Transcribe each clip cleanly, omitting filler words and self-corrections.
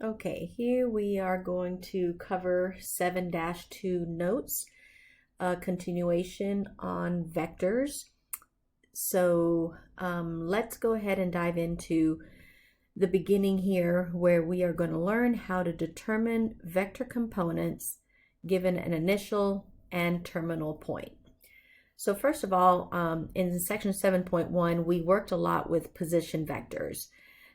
Okay, here we are going to cover 7-2 notes, a continuation on vectors. So let's go ahead and dive into the beginning here where we are going to learn how to determine vector components given an initial and terminal point. So first of all, in section 7.1, we worked a lot with position vectors.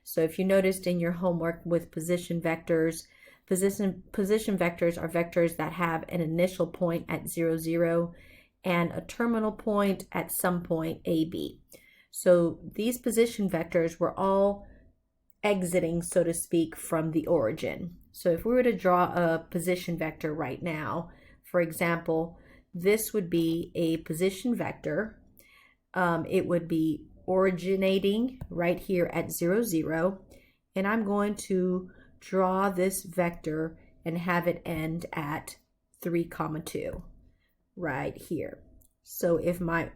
So if you noticed in your homework with position vectors are vectors that have an initial point at 0, 0 and a terminal point at some point AB. So these position vectors were all exiting, so to speak, from the origin. So if we were to draw a position vector right now, for example, this would be a position vector. It would be originating right here at 0, 0, and I'm going to draw this vector and have it end at 3, 2 right here. So if my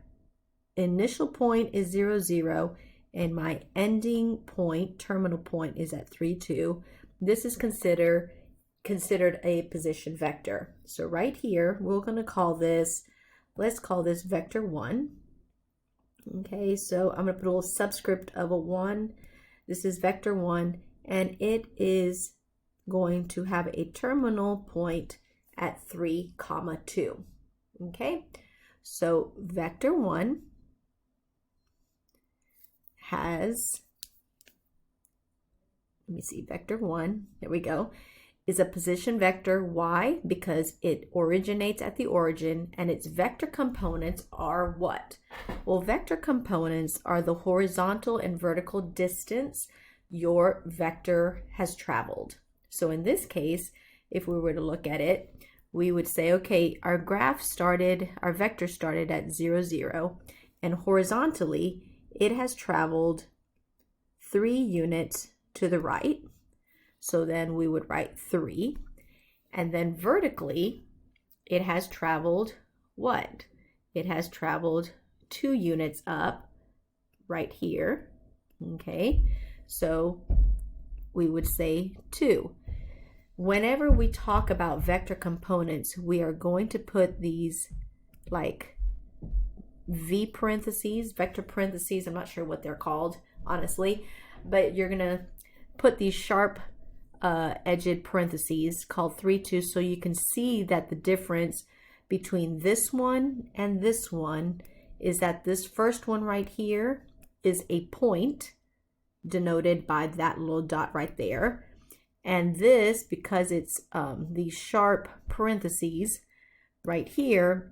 initial point is 0, 0 and my ending point, terminal point, is at 3, 2, this is considered a position vector. So right here, we're going to call this, let's call this vector 1. Okay, so I'm going to put a little subscript of a 1. This is vector 1, and it is going to have a terminal point at 3, 2. Okay, so vector 1 has, let me see, vector 1, there we go, is a position vector. Why? Because it originates at the origin, and its vector components are what? Well, vector components are the horizontal and vertical distance your vector has traveled. So in this case, if we were to look at it, we would say, okay, our vector started at 0, 0, and horizontally, it has traveled 3 units to the right. So then we would write 3. And then vertically, it has traveled what? It has traveled 2 units up right here. Okay, so we would say 2. Whenever we talk about vector components, we are going to put these like V parentheses, vector parentheses, I'm not sure what they're called, honestly, but you're going to put these sharp edged parentheses called 3, 2, so you can see that the difference between this one and this one is that this first one right here is a point denoted by that little dot right there, and this, because it's these sharp parentheses right here,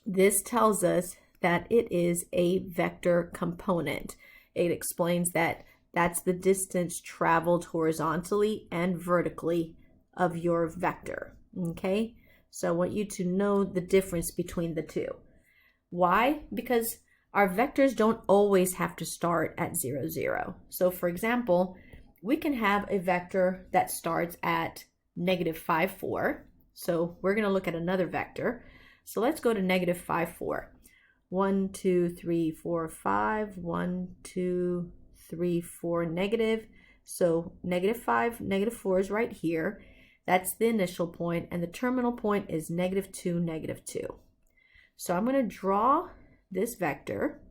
this tells us that it is a vector component. It explains that that's the distance traveled horizontally and vertically of your vector. Okay, so I want you to know the difference between the two. Why? Because our vectors don't always have to start at 0, 0. So for example, we can have a vector that starts at -5, 4. So we're going to look at another vector. So let's go to -5, 4. 1, 2, 3, 4, 5. 1, 2, 3, 4, negative. So -5, -4 is right here. That's the initial point, and the terminal point is -2, 2. So I'm going to draw this vector.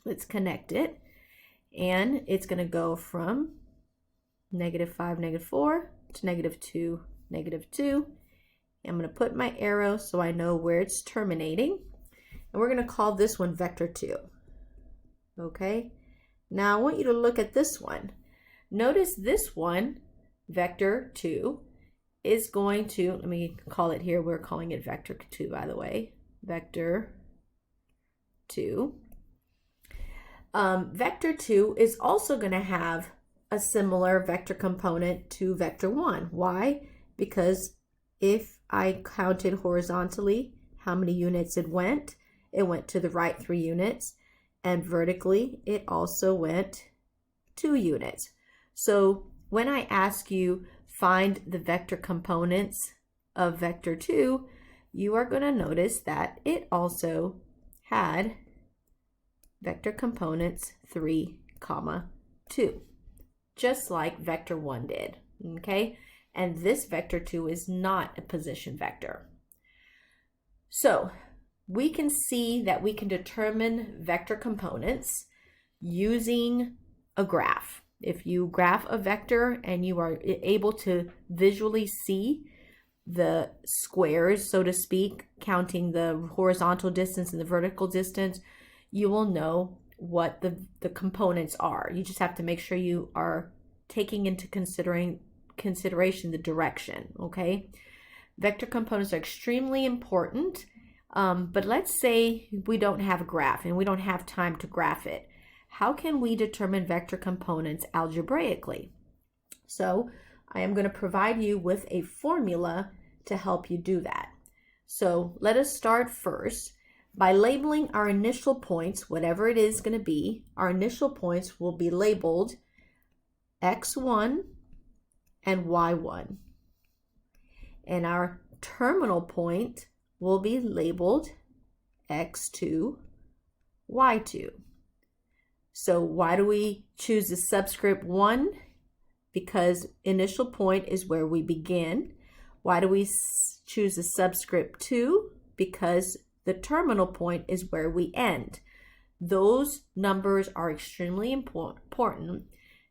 Let's connect it, and it's going to go from -5, -4 to -2, -2. I'm going to put my arrow so I know where it's terminating, and we're going to call this one vector 2. Okay, now I want you to look at this one. Notice this one, vector 2, is going to, let me call it here, we're calling it vector 2, by the way, vector 2. Vector 2 is also going to have a similar vector component to vector 1. Why? Because if I counted horizontally how many units it went to the right 3 units, and vertically it also went 2 units. So when I ask you find the vector components of vector 2, you are going to notice that it also had vector components 3, 2, just like vector 1 did. okay? And this vector 2 is not a position vector. So we can see that we can determine vector components using a graph. If you graph a vector and you are able to visually see the squares, so to speak, counting the horizontal distance and the vertical distance, you will know what the components are. You just have to make sure you are taking into consideration the direction, okay? Vector components are extremely important, but let's say we don't have a graph and we don't have time to graph it. How can we determine vector components algebraically? So I am going to provide you with a formula to help you do that. So let us start first by labeling our initial points, whatever it is going to be. Our initial points will be labeled x1 and y1. And our terminal point will be labeled x2, y2. So why do we choose the subscript 1? Because initial point is where we begin. Why do we choose the subscript 2? Because the terminal point is where we end. Those numbers are extremely important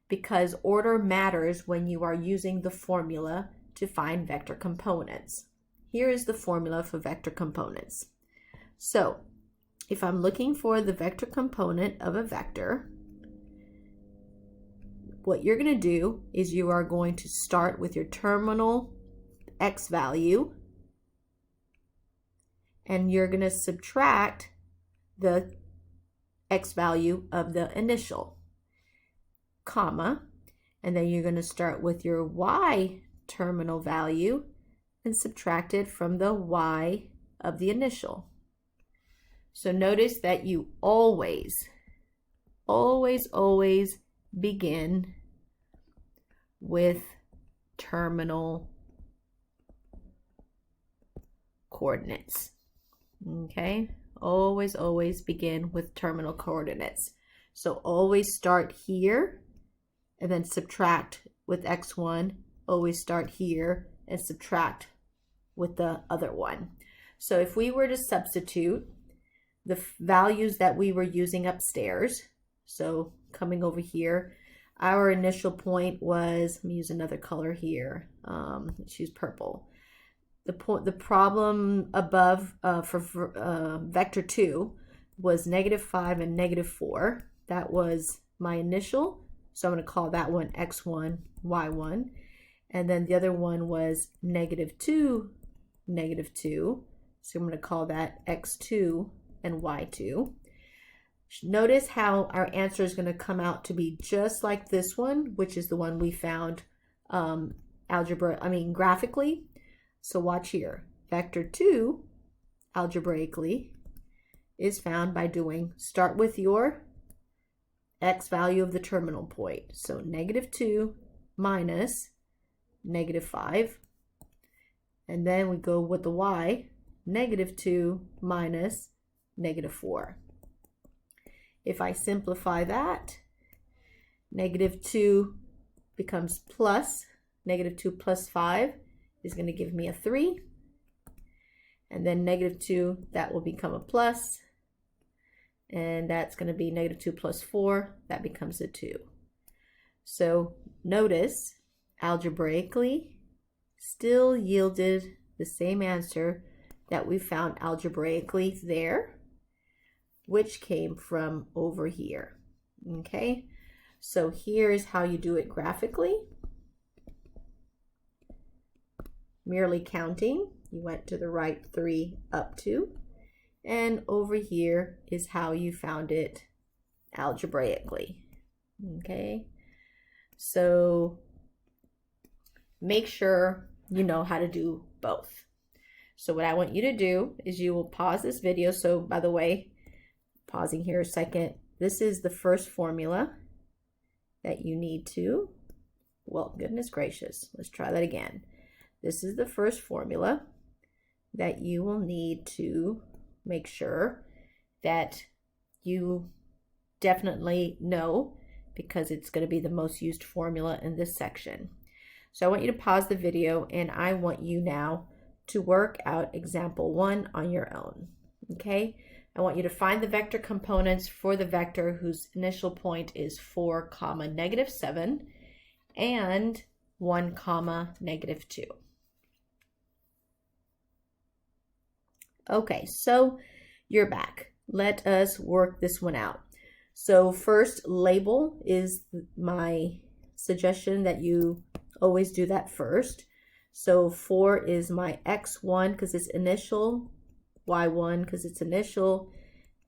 because order matters when you are using the formula to find vector components. Here is the formula for vector components. So if I'm looking for the vector component of a vector, what you're going to do is you are going to start with your terminal x value, and you're going to subtract the x value of the initial, comma, and then you're going to start with your y terminal value and subtract it from the y of the initial. So notice that you always begin with terminal coordinates. Okay, always begin with terminal coordinates. So always start here and then subtract with x1. Always start here and subtract with the other one. So if we were to substitute the values that we were using upstairs, so coming over here, our initial point was, let me use another color here, let's use purple. The problem above for vector 2 was -5 and -4. That was my initial, so I'm going to call that one x1, y1. And then the other one was -2, -2. So I'm going to call that x2 and y2. Notice how our answer is going to come out to be just like this one, which is the one we found graphically. So watch here. Vector 2 algebraically is found by start with your x value of the terminal point. So -2 minus -5. And then we go with the y, -2 minus -4. If I simplify that, -2 becomes plus, -2 plus 5 is going to give me a 3. And then -2, that will become a plus. And that's going to be -2 plus 4, that becomes a 2. So notice, algebraically, still yielded the same answer that we found algebraically there, which came from over here. Okay, so here's how you do it graphically. Merely counting, you went to the right 3 up to, and over here is how you found it algebraically. Okay, so make sure you know how to do both. So what I want you to do is you will pause this video. So by the way, pausing here a second, this is the first formula that you need to, well, goodness gracious, let's try that again. This is the first formula that you will need to make sure that you definitely know, because it's going to be the most used formula in this section. So I want you to pause the video and I want you now to work out example 1 on your own, okay? I want you to find the vector components for the vector whose initial point is 4, -7 and 1, -2. Okay, so you're back. Let us work this one out. So first, label is my suggestion that you always do that first. So 4 is my x1 because it's initial, y1 because it's initial,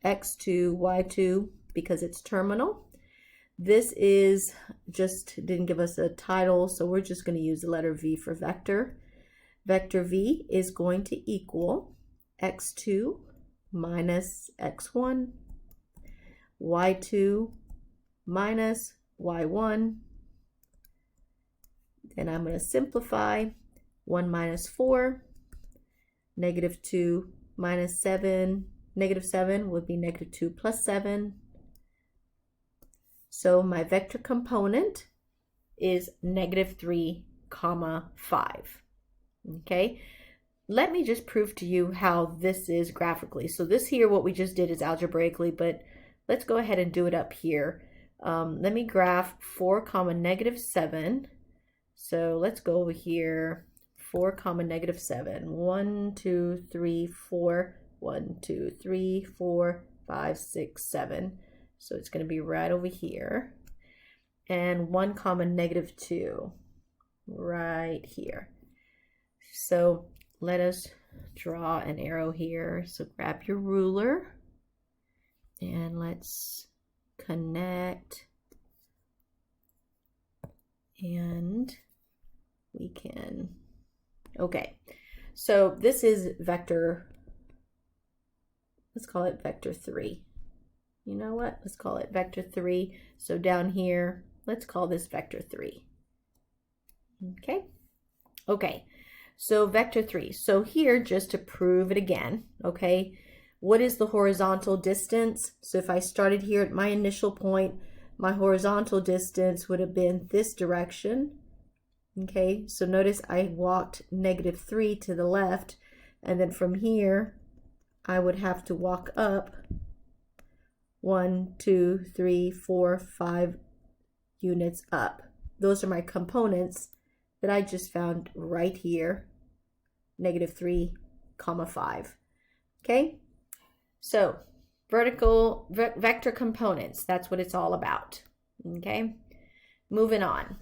x2, y2 because it's terminal. This is just didn't give us a title, so we're just going to use the letter V for vector. Vector V is going to equal x2 minus x1, y2 minus y1. Then I'm going to simplify. 1 minus 4, -2 minus 7, -7 would be -2 plus 7. So my vector component is -3, 5. Okay, let me just prove to you how this is graphically. So this here, what we just did is algebraically, but let's go ahead and do it up here. Let me graph 4, -7. So let's go over here. 4, -7. 1, 2, 3, 4. 1, 2, 3, 4, 5, 6, 7. So it's going to be right over here. And 1, -2 right here. So let us draw an arrow here. So grab your ruler and let's connect. And we can, okay, so this is vector, let's call it vector 3. You know what? Let's call it vector 3. So down here, let's call this vector 3. Okay? Okay, so vector 3. So here, just to prove it again, okay, what is the horizontal distance? So if I started here at my initial point, my horizontal distance would have been this direction. Okay, so notice I walked -3 to the left, and then from here, I would have to walk up 1, 2, 3, 4, 5 units up. Those are my components that I just found right here, -3, 5. Okay, so vertical vector components, that's what it's all about. Okay, moving on.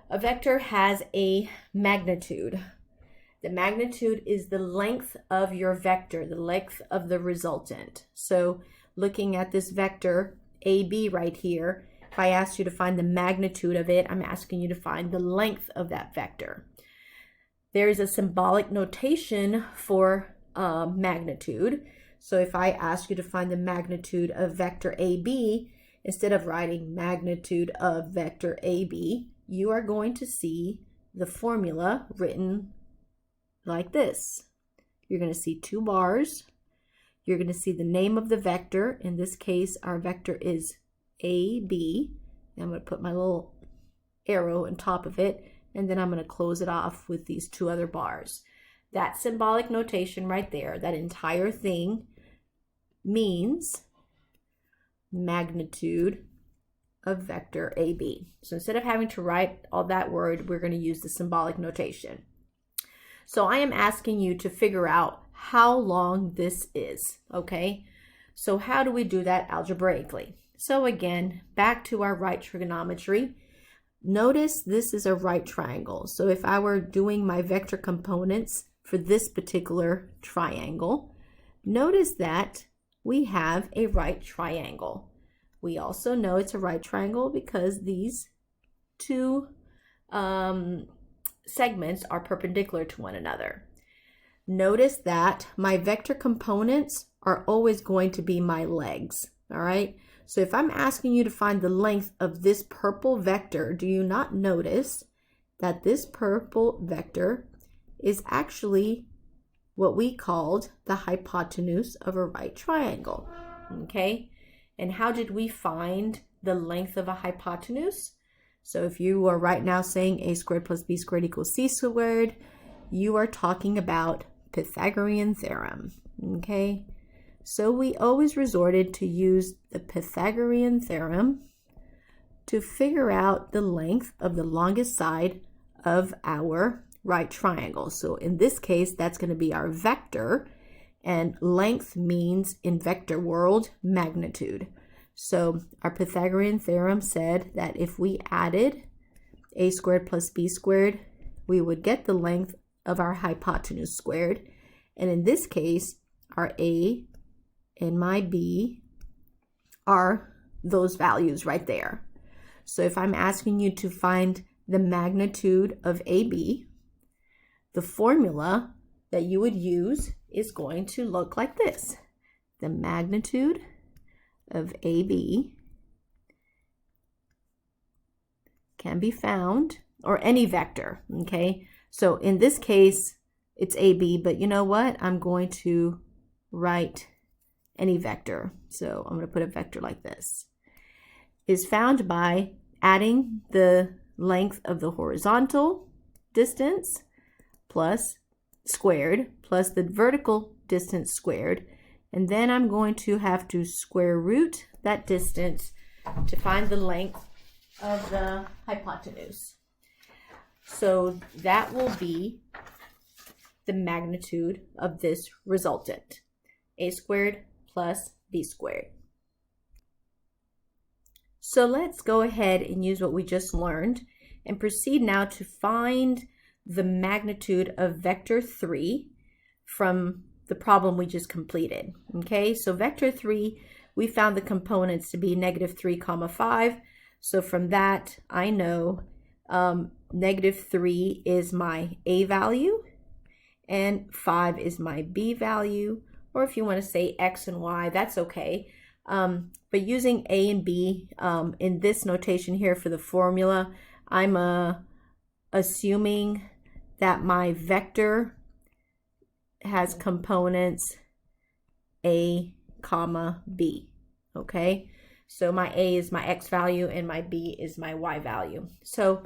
A vector has a magnitude. The magnitude is the length of your vector, the length of the resultant. So looking at this vector AB right here, if I asked you to find the magnitude of it, I'm asking you to find the length of that vector. There is a symbolic notation for magnitude. So if I ask you to find the magnitude of vector AB, instead of writing magnitude of vector AB, you are going to see the formula written like this. You're going to see 2 bars. You're going to see the name of the vector. In this case, our vector is AB. I'm going to put my little arrow on top of it, and then I'm going to close it off with these 2 other bars. That symbolic notation right there, that entire thing means magnitude of vector AB. So instead of having to write all that word, we're going to use the symbolic notation. So I am asking you to figure out how long this is, okay? So how do we do that algebraically? So again, back to our right trigonometry. Notice this is a right triangle. So if I were doing my vector components for this particular triangle, notice that we have a right triangle. We also know it's a right triangle because these 2 segments are perpendicular to one another. Notice that my vector components are always going to be my legs, all right? So if I'm asking you to find the length of this purple vector, do you not notice that this purple vector is actually what we called the hypotenuse of a right triangle, okay? And how did we find the length of a hypotenuse? So if you are right now saying a squared plus b squared equals c squared, you are talking about Pythagorean theorem, okay? So we always resorted to use the Pythagorean theorem to figure out the length of the longest side of our right triangle. So in this case, that's going to be our vector, and length means in vector world magnitude. So our Pythagorean theorem said that if we added a squared plus b squared, we would get the length of our hypotenuse squared. And in this case, our a and my b are those values right there. So if I'm asking you to find the magnitude of AB, the formula that you would use is going to look like this. The magnitude of AB can be found, or any vector, okay? So in this case, it's AB, but you know what? I'm going to write any vector. So I'm going to put a vector like this. Is found by adding the length of the horizontal distance plus squared plus the vertical distance squared, and then I'm going to have to square root that distance to find the length of the hypotenuse. So that will be the magnitude of this resultant, a squared plus b squared. So let's go ahead and use what we just learned and proceed now to find the magnitude of vector 3 from the problem we just completed. Okay, so vector 3, we found the components to be -3, 5. So from that, I know -3 is my a value and 5 is my b value, or if you want to say x and y, that's okay. But using a and b in this notation here for the formula, I'm assuming that my vector has components a, b, okay? So my a is my x value and my b is my y value. So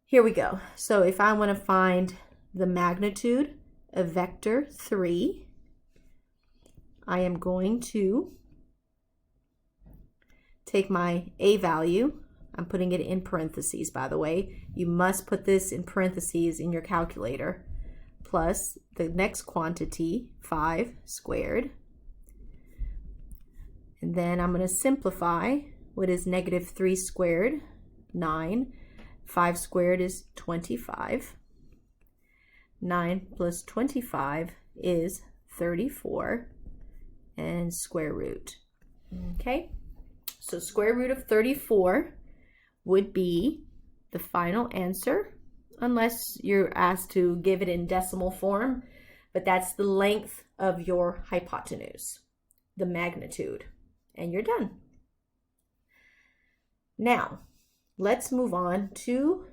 here we go. So if I want to find the magnitude of vector 3, I am going to take my a value. I'm putting it in parentheses, by the way. You must put this in parentheses in your calculator, plus the next quantity, 5 squared. And then I'm going to simplify. What is -3 squared? 9. 5 squared is 25. 9 plus 25 is 34, and square root. Okay, so square root of 34 would be the final answer, unless you're asked to give it in decimal form, but that's the length of your hypotenuse, the magnitude, and you're done. Now, let's move on to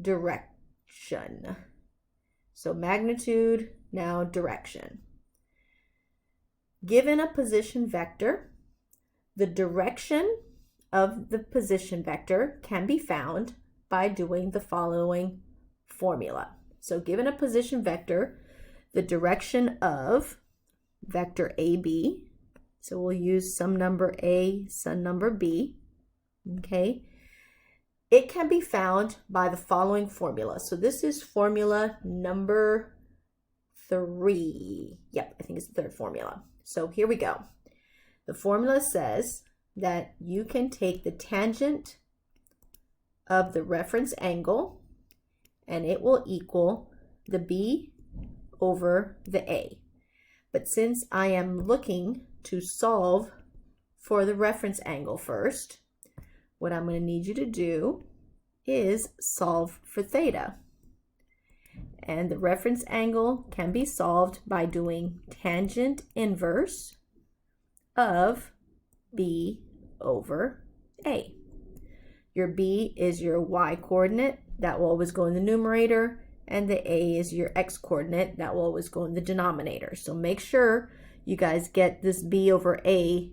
direction. So magnitude, now direction. Given a position vector, the direction of the position vector can be found by doing the following formula. So given a position vector, the direction of vector AB, so we'll use some number A, some number B, okay? It can be found by the following formula. So this is formula number 3. Yep, I think it's the third formula. So here we go. The formula says that you can take the tangent of the reference angle and it will equal the B over the A. But since I am looking to solve for the reference angle first, what I'm going to need you to do is solve for theta. And the reference angle can be solved by doing tangent inverse of B over A. Your B is your y coordinate, that will always go in the numerator, and the A is your x coordinate, that will always go in the denominator. So make sure you guys get this B over A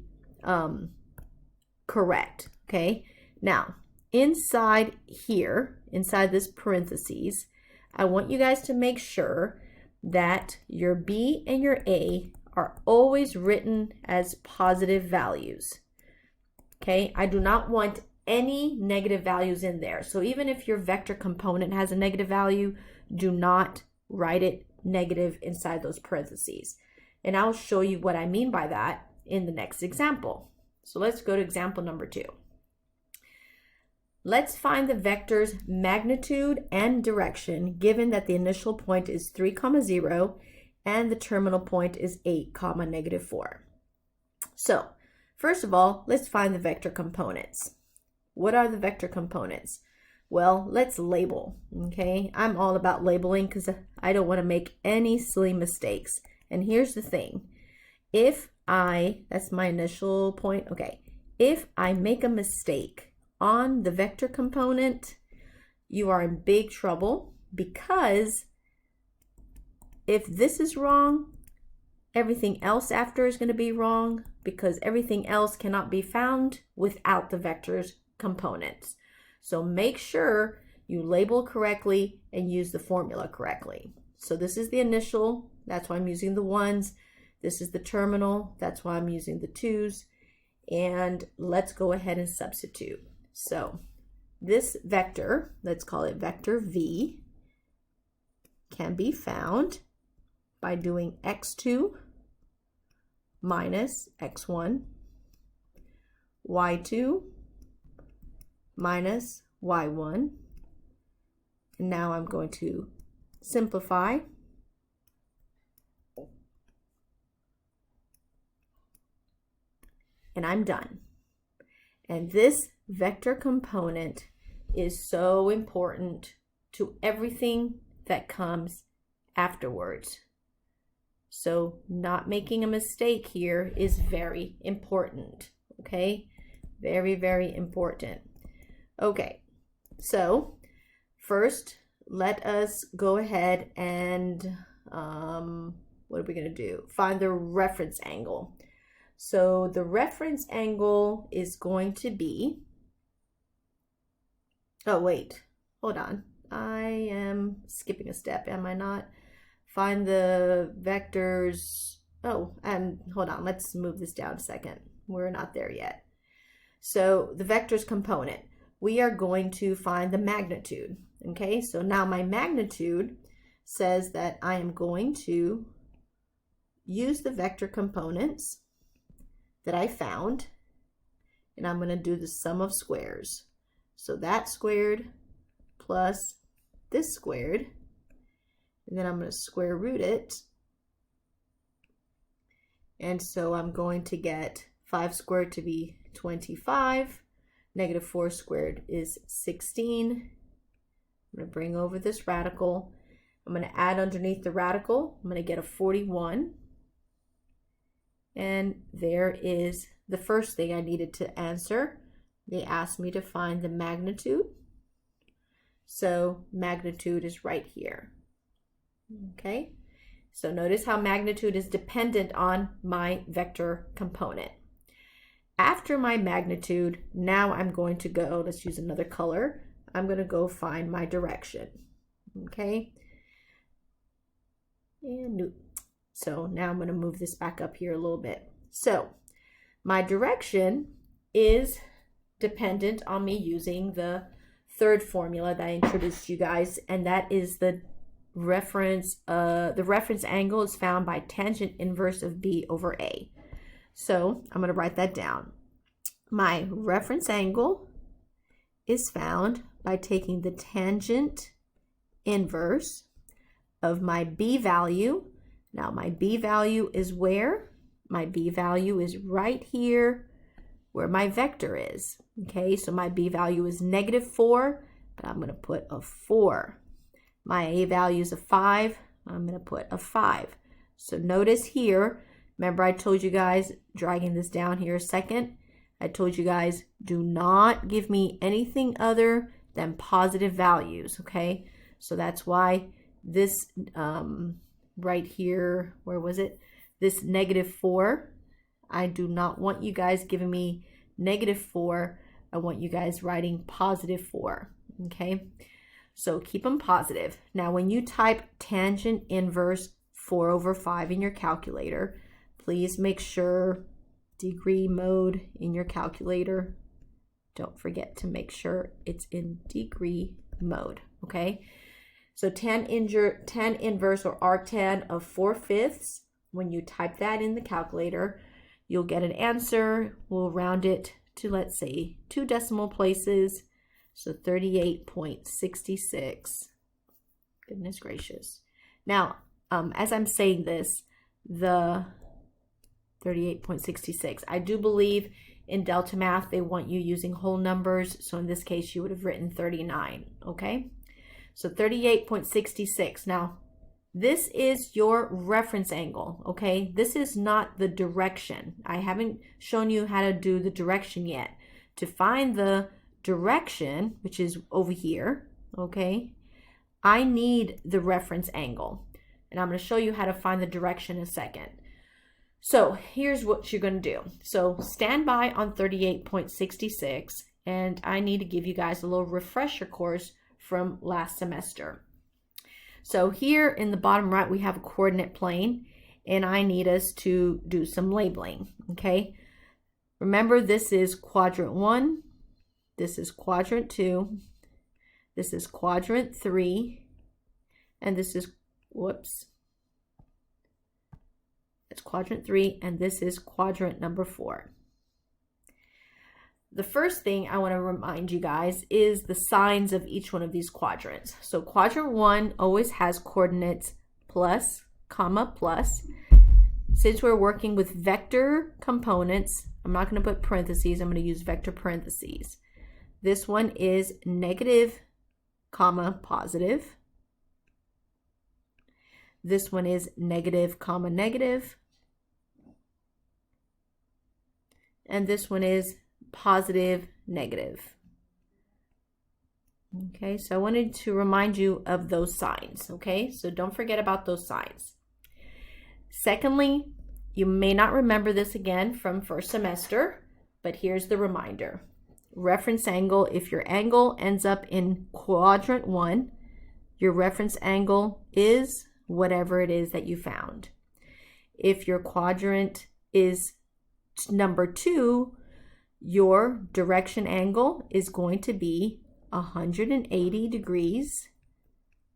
correct, okay? Now, inside here, inside this parentheses, I want you guys to make sure that your B and your A are always written as positive values. Okay, I do not want any negative values in there. So even if your vector component has a negative value, do not write it negative inside those parentheses. And I'll show you what I mean by that in the next example. So let's go to example number 2. Let's find the vector's magnitude and direction given that the initial point is 3, 0 and the terminal point is 8, -4. So first of all, let's find the vector components. What are the vector components? Well, let's label, okay? I'm all about labeling because I don't want to make any silly mistakes. And here's the thing. That's my initial point, okay. If I make a mistake on the vector component, you are in big trouble, because if this is wrong, everything else after is going to be wrong, because everything else cannot be found without the vector's components. So make sure you label correctly and use the formula correctly. So this is the initial, that's why I'm using the 1s. This is the terminal, that's why I'm using the 2s. And let's go ahead and substitute. So this vector, let's call it vector V, can be found by doing x2 minus x1, y2 minus y1. And now I'm going to simplify. And I'm done. And this vector component is so important to everything that comes afterwards. So not making a mistake here is very important, okay? Very, very important. Okay, so first let us go ahead and, what are we gonna do? Find the reference angle. So the reference angle is going to be, oh wait, hold on. I am skipping a step, am I not? Find the vectors, oh, and hold on, let's move this down a second. We're not there yet. So the vectors component, we are going to find the magnitude, okay? So now my magnitude says that I am going to use the vector components that I found, and I'm going to do the sum of squares. So that squared plus this squared, and then I'm going to square root it. And so I'm going to get 5 squared to be 25, -4 squared is 16. I'm going to bring over this radical. I'm going to add underneath the radical. I'm going to get a 41. And there is the first thing I needed to answer. They asked me to find the magnitude. So magnitude is right here. Okay, so notice how magnitude is dependent on my vector component. After my magnitude, now I'm going to go, let's use another color. I'm going to go find my direction. Okay, and so now I'm going to move this back up here a little bit. So my direction is dependent on me using the third formula that I introduced you guys, and that is the reference angle is found by tangent inverse of B over A. So I'm going to write that down. My reference angle is found by taking the tangent inverse of my B value. Now my B value is where? My B value is right here where my vector is. Okay, so my B value is -4, but I'm going to put a 4. My A value is a 5. I'm going to put a 5. So notice here, remember I told you guys, dragging this down here a second, I told you guys, do not give me anything other than positive values, okay? So that's why this right here, where was it? This -4, I do not want you guys giving me -4 I want you guys writing +4, okay? So keep them positive. Now, when you type tangent inverse 4/5 in your calculator, please make sure degree mode in your calculator. Don't forget to make sure it's in degree mode, okay? So tan inverse or arctan of 4/5, when you type that in the calculator, you'll get an answer. We'll round it to, let's say, 2 decimal places. So 38.66. Goodness gracious. Now, as I'm saying this, the 38.66, I do believe in Delta Math, they want you using whole numbers. So in this case, you would have written 39, okay? So 38.66. Now, this is your reference angle, okay? This is not the direction. I haven't shown you how to do the direction yet. To find the direction, which is over here, okay, I need the reference angle. And I'm going to show you how to find the direction in a second. So here's what you're going to do. So stand by on 38.66, and I need to give you guys a little refresher course from last semester. So here in the bottom right, we have a coordinate plane, and I need us to do some labeling, okay? Remember, this is quadrant 1, this is quadrant 2, this is quadrant 3, and this is, whoops, it's quadrant 3, and this is quadrant number 4. The first thing I want to remind you guys is the signs of each one of these quadrants. So quadrant 1 always has coordinates plus, comma, plus. Since we're working with vector components, I'm not going to put parentheses, I'm going to use vector parentheses. This one is negative, comma, positive. This one is negative, comma, negative. And this one is positive, negative. Okay, so I wanted to remind you of those signs, okay? So don't forget about those signs. Secondly, you may not remember this again from first semester, but here's the reminder. Reference angle, if your angle ends up in quadrant 1, your reference angle is whatever it is that you found. If your quadrant is number 2, your direction angle is going to be 180 degrees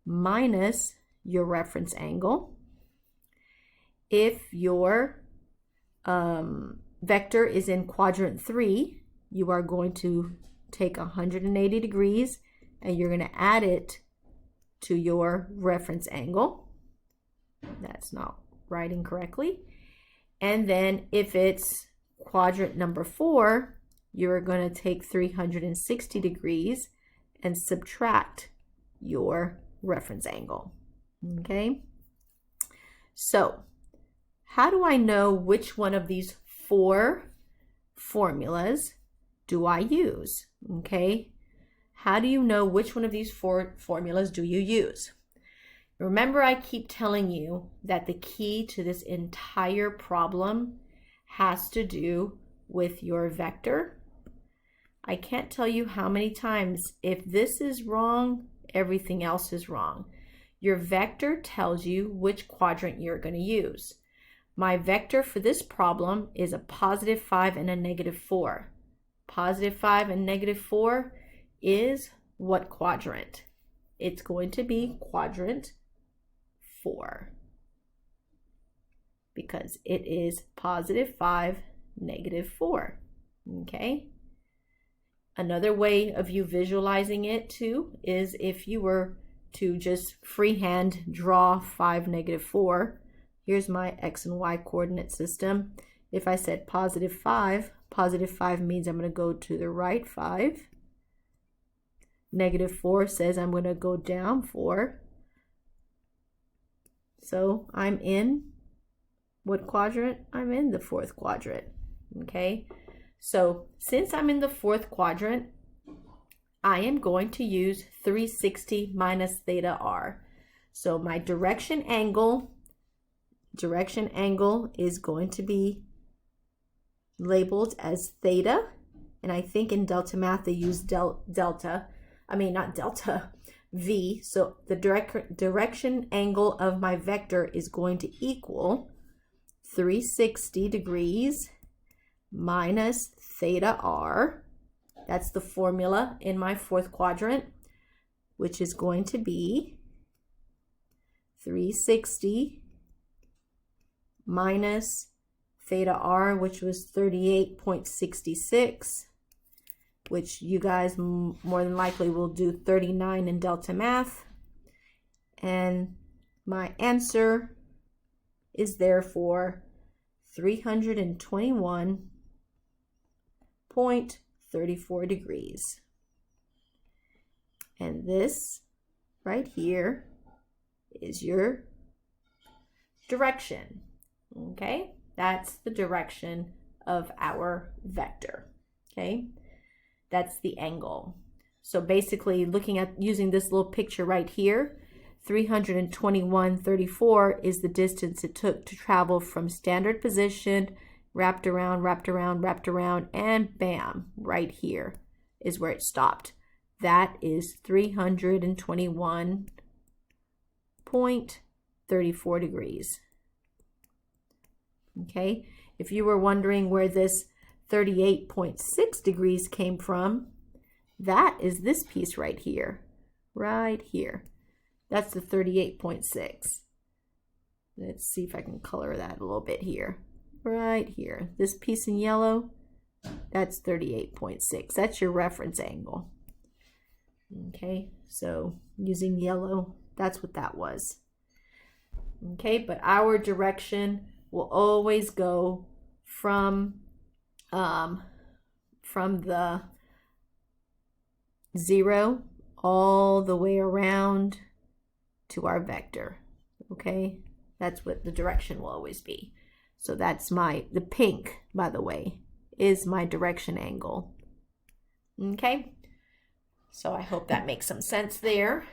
minus your reference angle. If your vector is in quadrant 3, you are going to take 180 degrees and you're going to add it to your reference angle. That's not writing correctly. And then if it's quadrant number 4, you're going to take 360 degrees and subtract your reference angle. Okay? So, how do I know which one of these 4 formulas do I use? Okay? How do you know which one of these 4 formulas do you use? Remember, I keep telling you that the key to this entire problem has to do with your vector. I can't tell you how many times, if this is wrong, everything else is wrong. Your vector tells you which quadrant you're going to use. My vector for this problem is a +5 and a -4. +5 and -4 is what quadrant? It's going to be quadrant 4 because it is +5, -4. Okay? Another way of you visualizing it too is if you were to just freehand draw 5, -4. Here's my X and Y coordinate system. If I said +5, +5 means I'm going to go to the right 5. -4 says I'm going to go down 4. So I'm in what quadrant? I'm in the 4th quadrant. Okay? So since I'm in the 4th quadrant, I am going to use 360 minus theta r. So my direction angle is going to be labeled as theta, And I think in Delta Math they use V. So the direction angle of my vector is going to equal 360 degrees minus theta r. That's the formula in my fourth quadrant, which is going to be 360 minus theta r, which was 38.66, which you guys more than likely will do 39 in Delta Math. And my answer is therefore 321.34 degrees. And this right here is your direction. Okay, that's the direction of our vector. Okay, that's the angle. So basically looking at using this little picture right here, 321.34 is the distance it took to travel from standard position, wrapped around, and bam, right here is where it stopped. That is 321.34 degrees. Okay, if you were wondering where this 38.6 degrees came from, that is this piece right here. That's the 38.6. Let's see if I can color that a little bit here. Right here, this piece in yellow, that's 38.6. That's your reference angle. Okay, so using yellow, that's what that was. Okay, but our direction will always go from the 0 all the way around to our vector. Okay, that's what the direction will always be. So that's the pink, by the way, is my direction angle. Okay, so I hope that makes some sense there.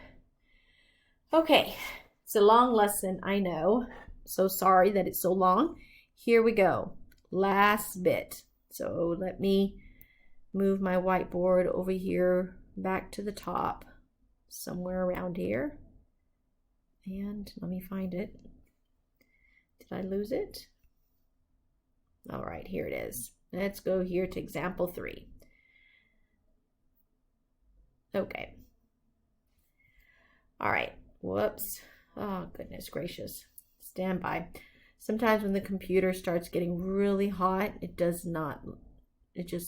Okay, it's a long lesson, I know. So sorry that it's so long. Here we go. Last bit. So let me move my whiteboard over here back to the top, somewhere around here. And let me find it. Did I lose it? All right, here it is. Let's go here to example 3. Okay. All right. Whoops. Oh, goodness gracious. Stand by. Sometimes when the computer starts getting really hot, it just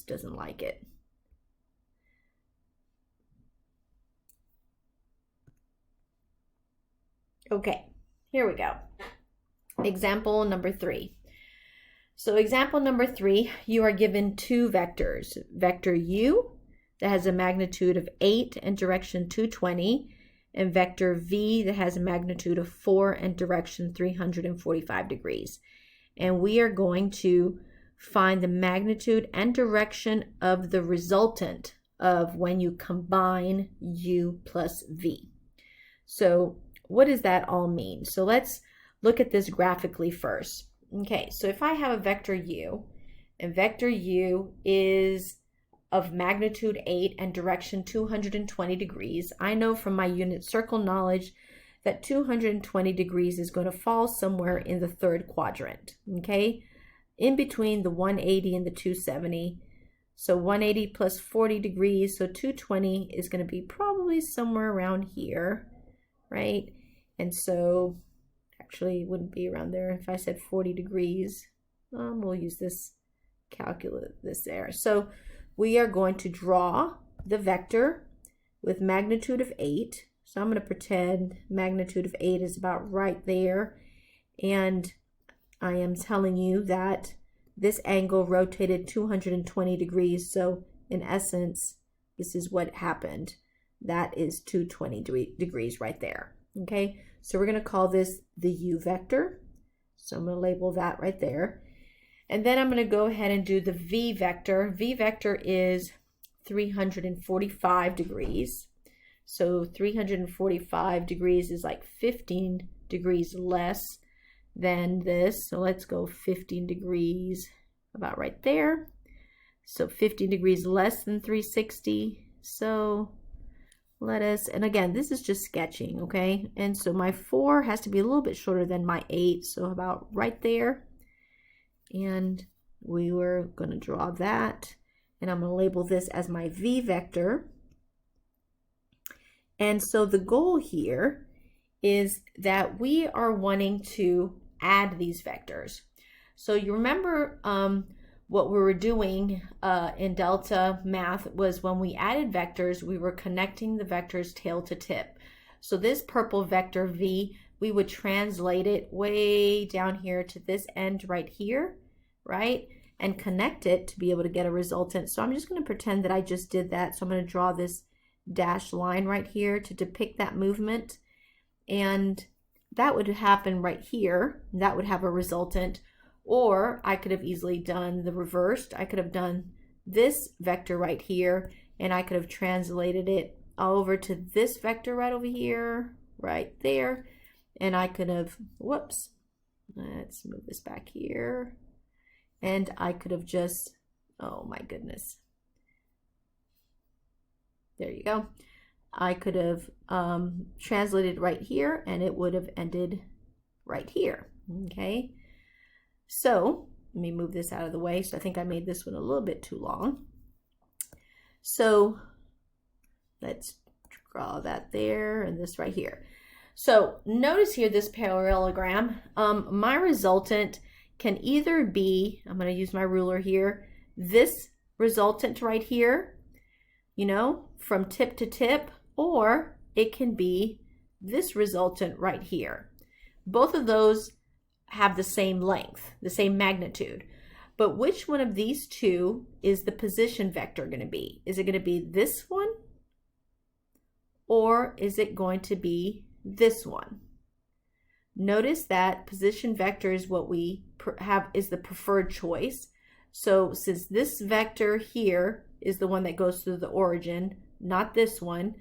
doesn't like it. Okay, here we go. Example number 3. So example number 3, you are given two vectors. Vector u that has a magnitude of 8 and direction 220, and vector v that has a magnitude of 4 and direction 345 degrees. And we are going to find the magnitude and direction of the resultant of when you combine u plus v. So what does that all mean? So let's look at this graphically first. Okay, so if I have a vector u, and vector u is of magnitude 8 and direction 220 degrees, I know from my unit circle knowledge that 220 degrees is going to fall somewhere in the third quadrant, okay? In between the 180 and the 270. So 180 plus 40 degrees, so 220 is going to be probably somewhere around here, right? And so actually it wouldn't be around there if I said 40 degrees. We'll use this, calculate this there. So we are going to draw the vector with magnitude of 8. So I'm going to pretend magnitude of 8 is about right there. And I am telling you that this angle rotated 220 degrees. So in essence, this is what happened. That is 220 degrees right there. Okay, so we're going to call this the u vector. So I'm going to label that right there. And then I'm going to go ahead and do the v vector. V vector is 345 degrees. So 345 degrees is like 15 degrees less than this. So let's go 15 degrees, about right there. So 50 degrees less than 360. So let us, and again, this is just sketching, okay? And so my 4 has to be a little bit shorter than my 8, so about right there. And we were going to draw that, and I'm going to label this as my V vector. And so the goal here is that we are wanting to add these vectors. So you remember what we were doing in Delta Math was when we added vectors, we were connecting the vectors tail to tip. So this purple vector V, we would translate it way down here to this end right here, right? And connect it to be able to get a resultant. So I'm just going to pretend that I just did that. So I'm going to draw this dashed line right here to depict that movement. And that would happen right here. That would have a resultant. Or I could have easily done the reversed. I could have done this vector right here, and I could have translated it over to this vector right over here, right there. And I could have, whoops, let's move this back here. And I could have just, oh my goodness. There you go. I could have translated right here, and it would have ended right here, okay? So let me move this out of the way. So I think I made this one a little bit too long. So let's draw that there and this right here. So notice here this parallelogram, my resultant can either be, I'm going to use my ruler here, this resultant right here, you know, from tip to tip, or it can be this resultant right here. Both of those have the same length, the same magnitude. But which one of these two is the position vector going to be? Is it going to be this one? Or is it going to be this one? Notice that position vector is what we have is the preferred choice. So since this vector here is the one that goes through the origin, not this one,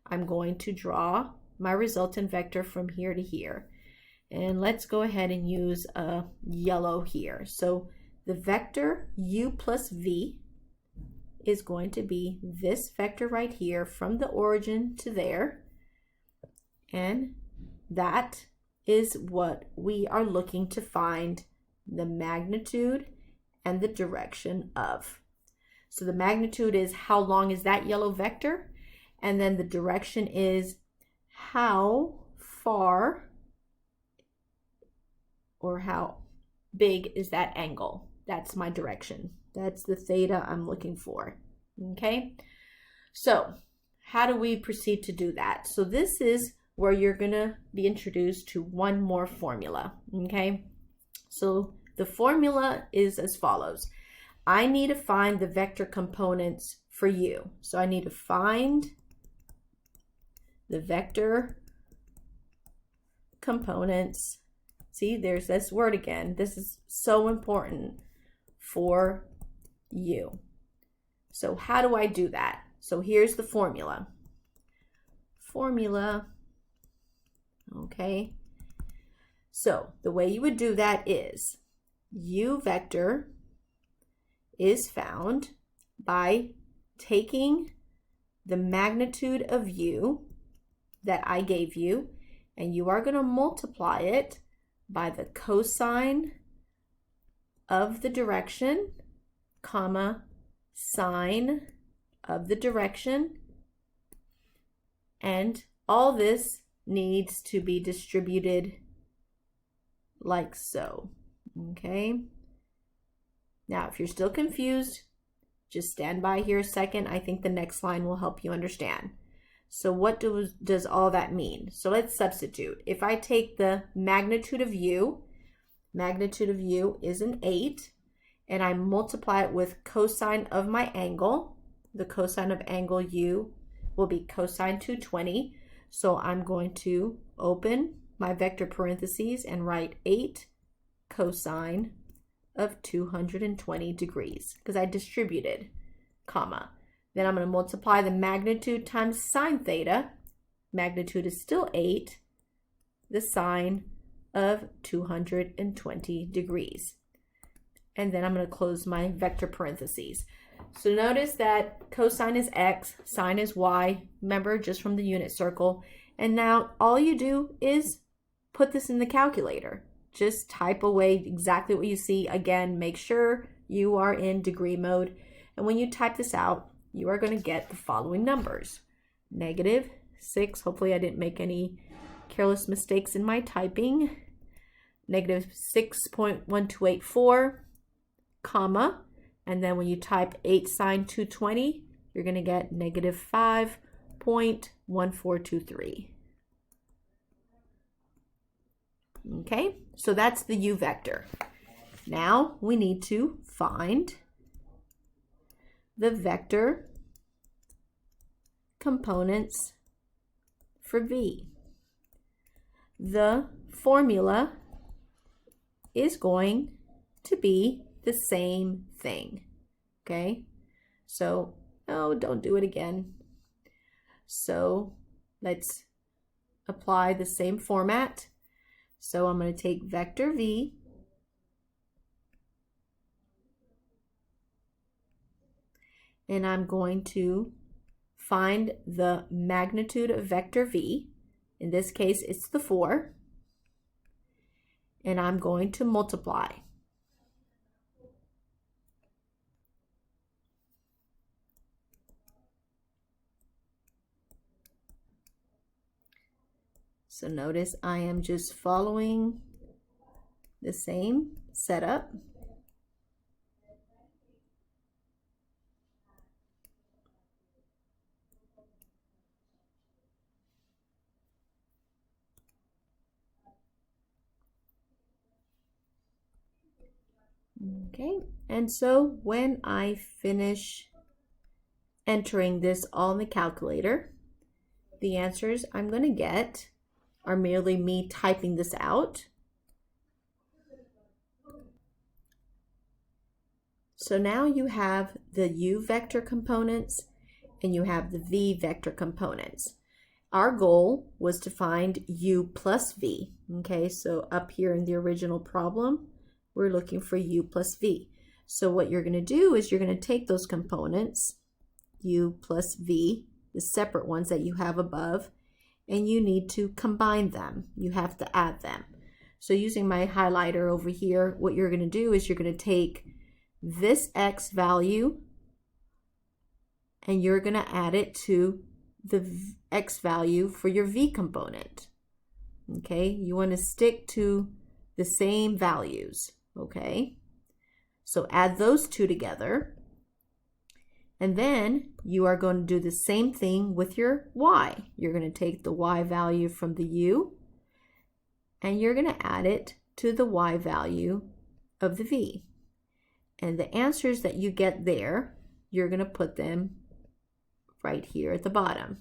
I'm going to draw my resultant vector from here to here. And let's go ahead and use a yellow here. So the vector u plus v is going to be this vector right here from the origin to there. And that is what we are looking to find the magnitude and the direction of. So the magnitude is how long is that yellow vector, and then the direction is how far or how big is that angle. That's my direction. That's the theta I'm looking for. Okay, so how do we proceed to do that? So this is where you're gonna be introduced to one more formula. Okay, so the formula is as follows. I need to find the vector components for u. So I need to find the vector components. See, there's this word again. This is so important for you. So how do I do that? So here's the formula. Okay. So the way you would do that is u vector is found by taking the magnitude of u that I gave you, and you are going to multiply it by the cosine of the direction, comma, sine of the direction, and all this needs to be distributed like so. Okay. Now, if you're still confused, just stand by here a second. I think the next line will help you understand. So what does all that mean? So let's substitute. If I take the magnitude of u is an 8, and I multiply it with cosine of my angle, the cosine of angle u will be cosine 220. So I'm going to open my vector parentheses and write 8 cosine of 220 degrees because I distributed, comma. Then I'm going to multiply the magnitude times sine theta. Magnitude is still 8, the sine of 220 degrees. And then I'm going to close my vector parentheses. So notice that cosine is x, sine is y, remember, just from the unit circle. And now all you do is put this in the calculator. Just type away exactly what you see. Again, make sure you are in degree mode. And when you type this out, you are going to get the following numbers. -6, hopefully I didn't make any careless mistakes in my typing. -6.1284, comma, and then when you type 8 sine 220, you're going to get -5.1423. Okay, so that's the u vector. Now we need to find the vector components for v. The formula is going to be the same thing. Okay, so no, don't do it again. So let's apply the same format. So I'm going to take vector v, and I'm going to find the magnitude of vector v. In this case, it's the 4. And I'm going to multiply. So notice I am just following the same setup. Okay, and so when I finish entering this all in the calculator, the answers I'm going to get are merely me typing this out. So now you have the u vector components and you have the v vector components. Our goal was to find u plus v. Okay, so up here in the original problem, we're looking for u plus v. So what you're going to do is you're going to take those components, u plus v, the separate ones that you have above, and you need to combine them. You have to add them. So using my highlighter over here, what you're going to do is you're going to take this x value and you're going to add it to the x value for your v component. Okay, you want to stick to the same values. Okay, so add those two together. And then you are going to do the same thing with your y. You're going to take the y value from the u and you're going to add it to the y value of the v. And the answers that you get there, you're going to put them right here at the bottom.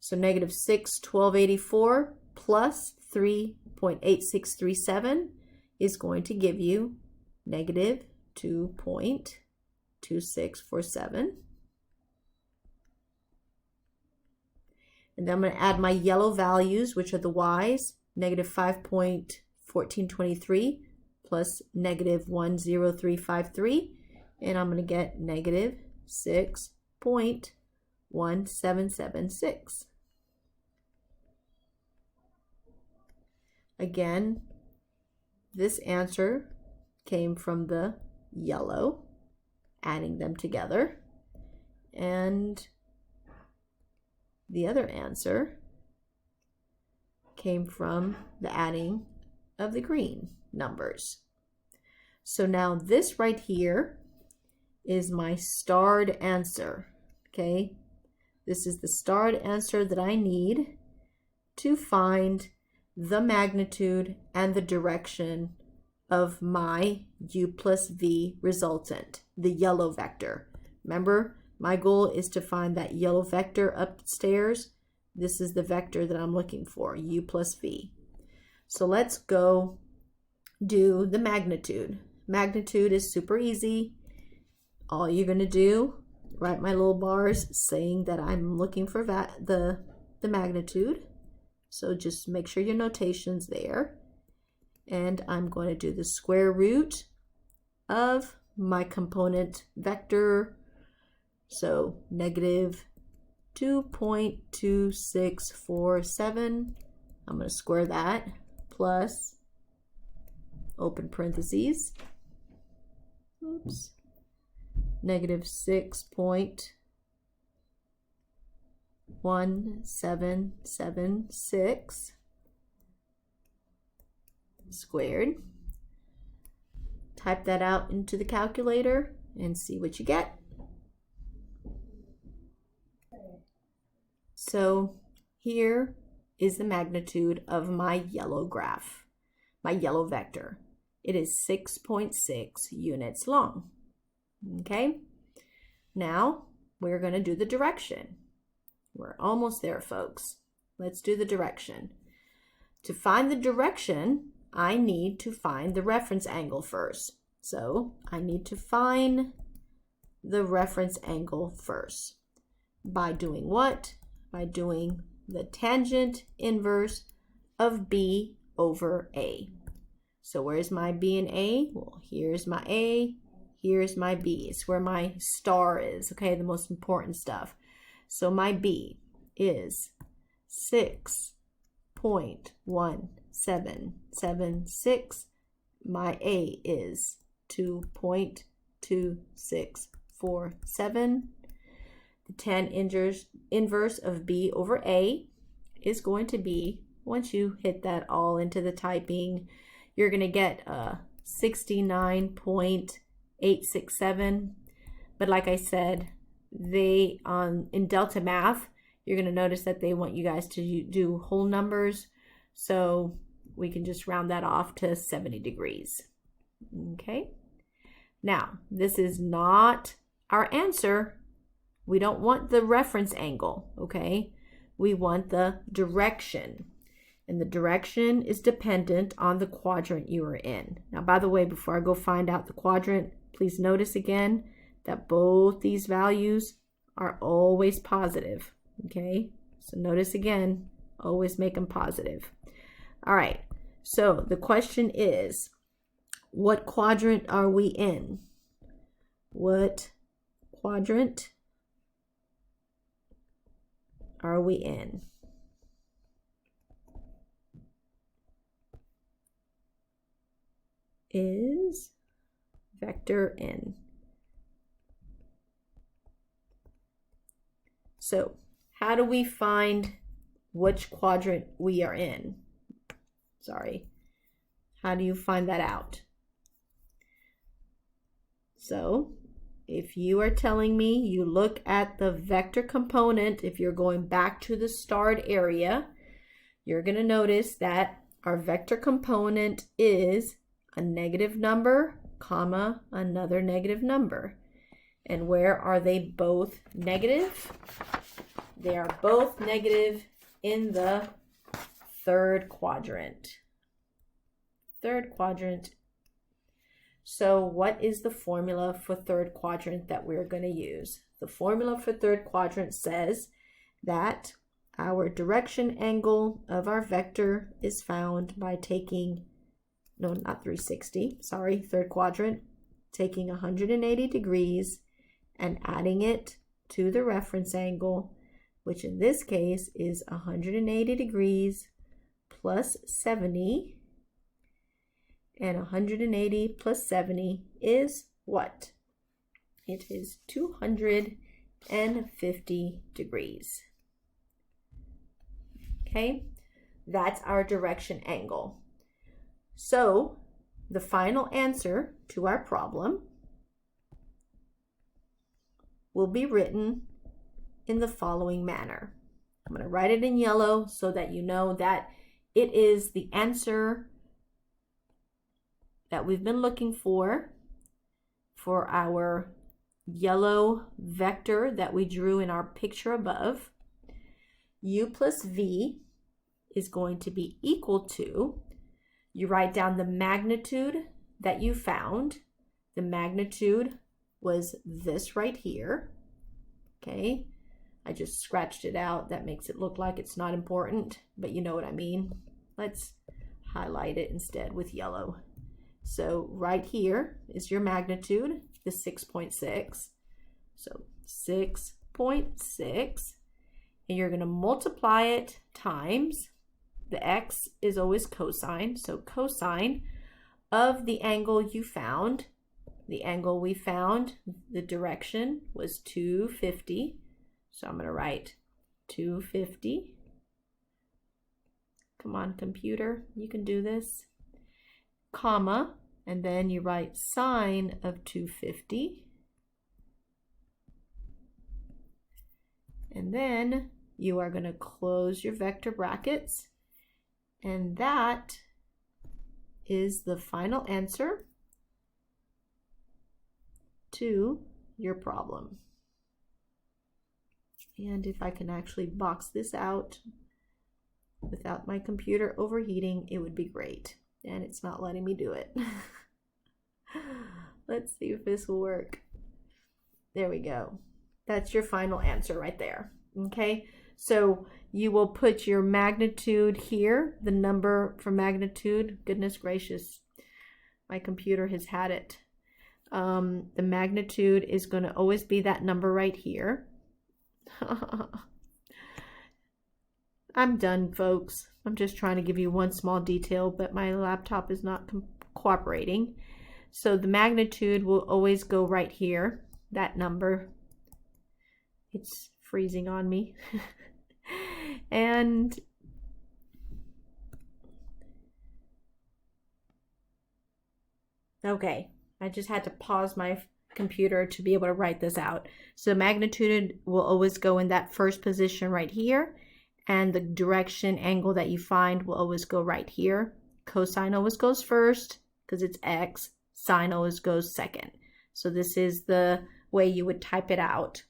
So -6/1284 plus 3.8637 is going to give you -2.2647. And then I'm going to add my yellow values, which are the y's, -5.1423 plus -10353. And I'm going to get -6.1776. Again, this answer came from the yellow, adding them together, and the other answer came from the adding of the green numbers. So now this right here is my starred answer. Okay, this is the starred answer that I need to find the magnitude and the direction of my u plus v resultant, the yellow vector. Remember, my goal is to find that yellow vector upstairs. This is the vector that I'm looking for, u plus v. So let's go do the magnitude. Magnitude is super easy. All you're going to do, write my little bars saying that I'm looking for the magnitude. So just make sure your notation's there. And I'm going to do the square root of my component vector. So negative 2.2647. I'm going to square that, plus, open parentheses, oops, negative 6.1776 squared. Type that out into the calculator and see what you get. So here is the magnitude of my yellow graph, my yellow vector. It is 6.6 units long. Okay, now we're going to do the direction. We're almost there, folks. Let's do the direction. To find the direction, I need to find the reference angle first. So I need to find the reference angle first. By doing what? By doing the tangent inverse of B over A. So where's my B and A? Well, here's my A, here's my B. It's where my star is, okay, the most important stuff. So my B is 6.1776. My A is 2.2647. The tan inverse of B over A is going to be, once you hit that all into the typing, you're going to get 69.867. But like I said, they in Delta Math, you're going to notice that they want you guys to do whole numbers. So we can just round that off to 70 degrees. Okay. Now, this is not our answer. We don't want the reference angle, okay? We want the direction. And the direction is dependent on the quadrant you are in. Now, by the way, before I go find out the quadrant, please notice again that both these values are always positive, okay? So notice again, always make them positive. All right, so the question is, what quadrant are we in? What quadrant are we in? Is vector N. So how do we find which quadrant we are in? Sorry. How do you find that out? So if you are telling me you look at the vector component, if you're going back to the starred area, you're going to notice that our vector component is a negative number, comma, another negative number. And where are they both negative? They are both negative in the third quadrant. Third quadrant. So what is the formula for third quadrant that we're going to use? The formula for third quadrant says that our direction angle of our vector is found by taking, no, not 360, sorry, third quadrant, taking 180 degrees and adding it to the reference angle, which in this case is 180 degrees plus 70. And 180 plus 70 is what? It is 250 degrees. Okay, that's our direction angle. So the final answer to our problem will be written in the following manner. I'm going to write it in yellow so that you know that it is the answer that we've been looking for our yellow vector that we drew in our picture above. U plus V is going to be equal to, you write down the magnitude that you found. The magnitude was this right here. Okay, I just scratched it out. That makes it look like it's not important, but you know what I mean. Let's highlight it instead with yellow. So right here is your magnitude, the 6.6. So 6.6, and you're going to multiply it times, the x is always cosine, so cosine of the angle you found. The angle we found, the direction was 250. So I'm going to write 250. Come on, computer, you can do this. Comma, and then you write sine of 250. And then you are going to close your vector brackets. And that is the final answer to your problem. And if I can actually box this out without my computer overheating, it would be great. And it's not letting me do it. Let's see if this will work. There we go. That's your final answer right there. Okay, so you will put your magnitude here, the number for magnitude. Goodness gracious, my computer has had it. The magnitude is going to always be that number right here. I'm done, folks. I'm just trying to give you one small detail, but my laptop is not cooperating. So the magnitude will always go right here, that number. It's freezing on me. And okay, I just had to pause my computer to be able to write this out. So magnitude will always go in that first position right here, and the direction angle that you find will always go right here. Cosine always goes first because it's x. Sine always goes second. So this is the way you would type it out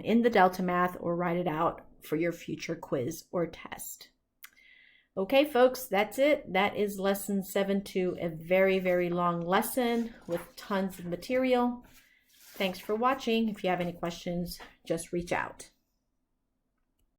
in the Delta Math, or write it out for your future quiz or test. Okay, folks, that's it. That is lesson 7.2, a very, very long lesson with tons of material. Thanks for watching. If you have any questions, just reach out.